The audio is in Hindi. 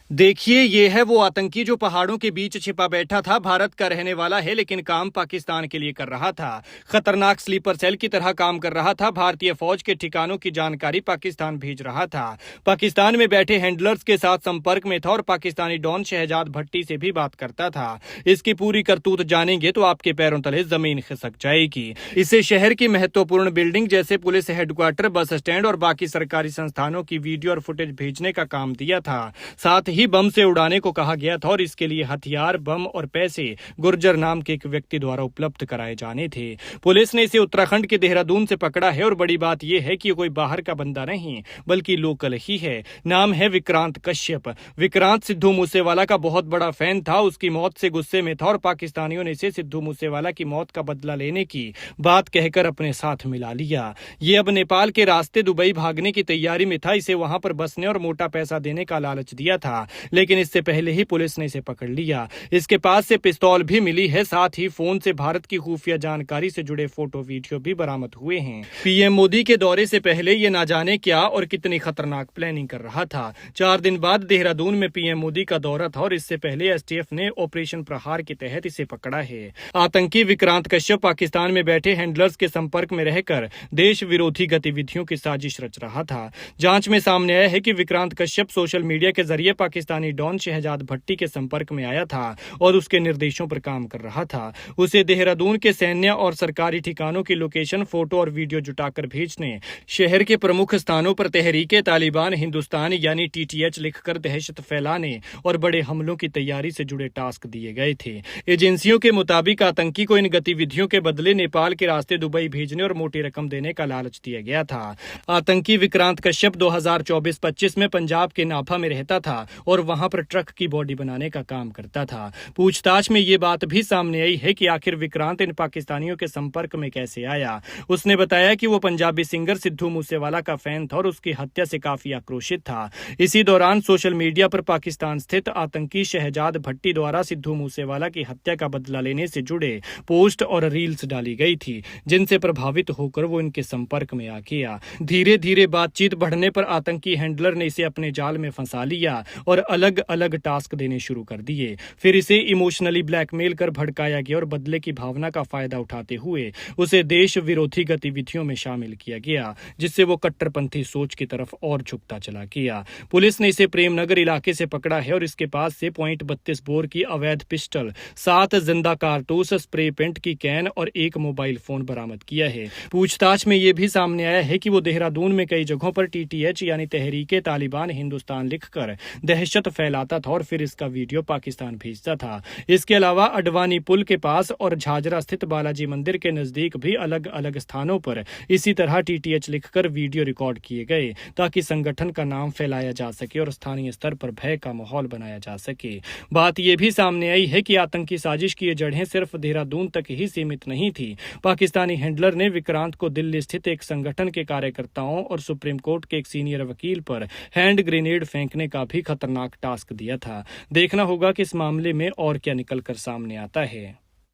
देखिए, ये है वो आतंकी जो पहाड़ों के बीच छिपा बैठा था। भारत का रहने वाला है, लेकिन काम पाकिस्तान के लिए कर रहा था। खतरनाक स्लीपर सेल की तरह काम कर रहा था। भारतीय फौज के ठिकानों की जानकारी पाकिस्तान भेज रहा था। पाकिस्तान में बैठे हैंडलर्स के साथ संपर्क में था और पाकिस्तानी डॉन शहजाद भट्टी से भी बात करता था। इसकी पूरी करतूत जानेंगे तो आपके पैरों तले जमीन खिसक जाएगी। इसे शहर की महत्वपूर्ण बिल्डिंग जैसे पुलिस हेडक्वार्टर, बस स्टैंड और बाकी सरकारी संस्थानों की वीडियो और फुटेज भेजने का काम दिया था। साथ ही बम से उड़ाने को कहा गया था और इसके लिए हथियार, बम और पैसे गुर्जर नाम के एक व्यक्ति द्वारा उपलब्ध कराए जाने थे। पुलिस ने इसे उत्तराखंड के देहरादून से पकड़ा है और बड़ी बात यह है कि कोई बाहर का बंदा नहीं बल्कि लोकल ही है। नाम है विक्रांत कश्यप। विक्रांत सिद्धू मूसेवाला का बहुत बड़ा फैन था। उसकी मौत से गुस्से में था और पाकिस्तानियों ने इसे सिद्धू मूसेवाला की मौत का बदला लेने की बात कहकर अपने साथ मिला लिया। ये अब नेपाल के रास्ते दुबई भागने की तैयारी में था। इसे वहां पर बसने और मोटा पैसा देने का लालच दिया था, लेकिन इससे पहले ही पुलिस ने इसे पकड़ लिया। इसके पास से पिस्तौल भी मिली है। साथ ही फोन से भारत की खुफिया जानकारी से जुड़े फोटो वीडियो भी बरामद हुए हैं। पीएम मोदी के दौरे से पहले ये ना जाने क्या और कितनी खतरनाक प्लानिंग कर रहा था। 4 दिन बाद देहरादून में पीएम मोदी का दौरा था और इससे पहले एसटीएफ ने ऑपरेशन प्रहार के तहत इसे पकड़ा है। आतंकी विक्रांत कश्यप पाकिस्तान में बैठे हैंडलर्स के संपर्क में रहकर देश विरोधी गतिविधियों की साजिश रच रहा था। जांच में सामने आया है कि विक्रांत कश्यप सोशल मीडिया के जरिए पाकिस्तानी डॉन शहजाद भट्टी के संपर्क में आया था और उसके निर्देशों पर काम कर रहा था। उसे देहरादून के सैन्य और सरकारी ठिकानों की लोकेशन, फोटो और वीडियो जुटाकर भेजने, शहर के प्रमुख स्थानों पर तहरीके तालिबान हिंदुस्तान यानी टीटीएच लिखकर दहशत फैलाने और बड़े हमलों की तैयारी से जुड़े टास्क दिए गए थे। एजेंसियों के मुताबिक आतंकी को इन गतिविधियों के बदले नेपाल के रास्ते दुबई भेजने और मोटी रकम देने का लालच दिया गया था। आतंकी विक्रांत कश्यप 2024-25 में पंजाब के नाभा में रहता था और वहां पर ट्रक की बॉडी बनाने का काम करता था। पूछताछ में ये बात भी सामने आई है कि आखिर विक्रांत इन पाकिस्तानियों के संपर्क में कैसे आया। उसने बताया कि वो पंजाबी सिंगर सिद्धू मूसेवाला का फैन था और उसकी हत्या से काफी आक्रोशित था। इसी दौरान सोशल मीडिया पर पाकिस्तान स्थित आतंकी शहजाद भट्टी द्वारा सिद्धू मूसेवाला की हत्या का बदला लेने से जुड़े पोस्ट और रील्स डाली गई थी, जिनसे प्रभावित होकर वो इनके संपर्क में आ गया। धीरे धीरे बातचीत बढ़ने पर आतंकी हैंडलर ने इसे अपने जाल में फंसा लिया और अलग अलग टास्क देने शुरू कर दिए। फिर इसे इमोशनली ब्लैकमेल कर भड़काया गया और बदले की भावना का फायदा उठाते हुए उसे देश विरोधी गतिविधियों में शामिल किया गया, जिससे वो कट्टरपंथी सोच की तरफ और झुकता चला गया। पुलिस ने इसे प्रेमनगर इलाके से पकड़ा है और इसके पास से .32 बोर की अवैध पिस्टल, 7 जिंदा कारतूस, स्प्रे पेंट की कैन और एक मोबाइल फोन बरामद किया है। पूछताछ में यह भी सामने आया है कि वो देहरादून में कई जगहों पर टीटीएच यानी तहरीके तालिबान हिंदुस्तान लिखकर दहशत फैलाता था और फिर इसका वीडियो पाकिस्तान भेजता था। इसके अलावा अडवानी पुल के पास और झाझरा स्थित बालाजी मंदिर के नजदीक भी अलग अलग स्थानों पर इसी तरह टीटीएच लिखकर वीडियो रिकॉर्ड किए गए, ताकि संगठन का नाम फैलाया जा सके और स्थानीय स्तर पर भय का माहौल बनाया जा सके। बात यह भी सामने आई है कि आतंकी साजिश की ये जड़ें सिर्फ देहरादून तक ही सीमित नहीं थी। पाकिस्तानी हैंडलर ने विक्रांत को दिल्ली स्थित एक संगठन के कार्यकर्ताओं और सुप्रीम कोर्ट के एक सीनियर वकील पर हैंड ग्रेनेड फेंकने का भी खतरनाक टास्क दिया था। देखना होगा कि इस मामले में और क्या निकल कर सामने आता है।